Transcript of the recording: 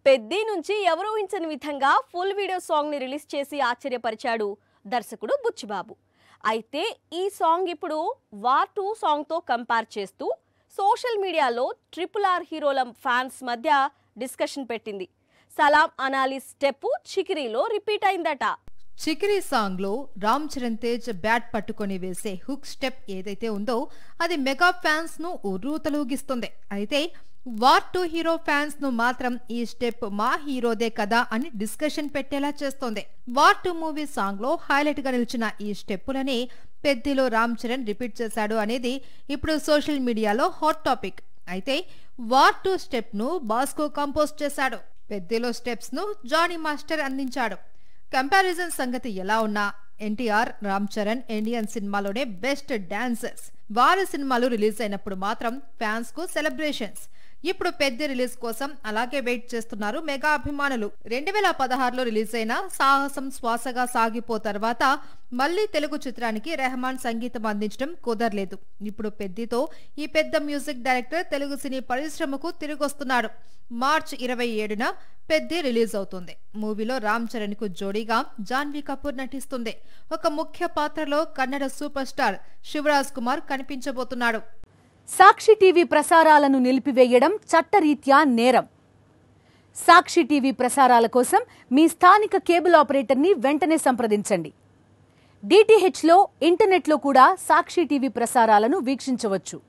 పెద్ది నుంచి ఎవరూ ఊహించని విధంగా ఫుల్ వీడియో సాంగ్ ని రిలీజ్ చేసి ఆశ్చర్యపరిచాడు దర్శకుడు బుచ్చిబాబు. అయితే ఈ సాంగ్ ఇప్పుడు వార్ 2 సాంగ్ తో కంపేర్ చేస్తూ సోషల్ మీడియాలో RRR హీరోల ఫ్యాన్స్ మధ్య డిస్కషన్ పెట్టింది. సలాం అనాలి స్టెప్ చికిరీలో రిపీట్ అయిందట. చికిరీ సాంగ్ లో రామ్ చరణ్ తేజ్ బ్యాట్ పట్టుకొని వేసే హుక్ స్టెప్ ఏదైతే ఉందో అది మెగా ఫ్యాన్స్ ను ఉర్రూతలూగిస్తుంది. అయితే వార్ 2 హీరో ఫ్యాన్స్ ను మాత్రం ఈ స్టెప్ మా హీరోదే కదా అని డిస్కషన్ పెట్టేలా చేస్తోంది. వార్ 2 మూవీ సాంగ్ లో హైలైట్ గా నిలిచిన ఈ స్టెప్పులని పెద్దిలో రామ్ చరణ్ రిపీట్ చేశాడు అనేది ఇప్పుడు సోషల్ మీడియాలో హాట్ టాపిక్. అయితే వార్ 2 స్టెప్ ను బాస్కో కంపోజ్ చేశాడు. పెద్దిలో స్టెప్స్ ను జానీ మాస్టర్ అందించాడు. కంపారిజన్ సంగతి ఎలా ఉన్నా ఎన్టీఆర్, రామ్ చరణ్ ఇండియన్ సినిమాలోనే బెస్ట్ డాన్సర్స్. వారి సినిమాలు రిలీజ్ అయినప్పుడు మాత్రం ఫ్యాన్స్ కు సెలబ్రేషన్స్. ఇప్పుడు పెద్ద రిలీజ్ కోసం అలాగే వెయిట్ చేస్తున్నారు మెగా అభిమానులు. 2016లో రిలీజ్ అయిన సాహసం శ్వాసగా సాగిపో తర్వాత మళ్లీ తెలుగు చిత్రానికి రెహమాన్ సంగీతం అందించడం కుదరలేదు. ఇప్పుడు పెద్దితో ఈ పెద్ద మ్యూజిక్ డైరెక్టర్ తెలుగు సినీ పరిశ్రమకు తిరిగొస్తున్నాడు. మార్చి 27న పెద్ది రిలీజ్ అవుతుంది. మూవీలో రామ్ చరణ్ కు జోడీగా జాన్వీ కపూర్ నటిస్తుంది. ఒక ముఖ్య పాత్రలో కన్నడ సూపర్ స్టార్ శివరాజ్ కుమార్ కనిపించబోతున్నాడు. సాక్షి టీవీ ప్రసారాలను నిలిపివేయడం చట్టరీత్యా నేరం. సాక్షి టీవీ ప్రసారాల కోసం మీ స్థానిక కేబుల్ ఆపరేటర్ని వెంటనే సంప్రదించండి. DTHలో ఇంటర్నెట్లో కూడా సాక్షి టీవీ ప్రసారాలను వీక్షించవచ్చు.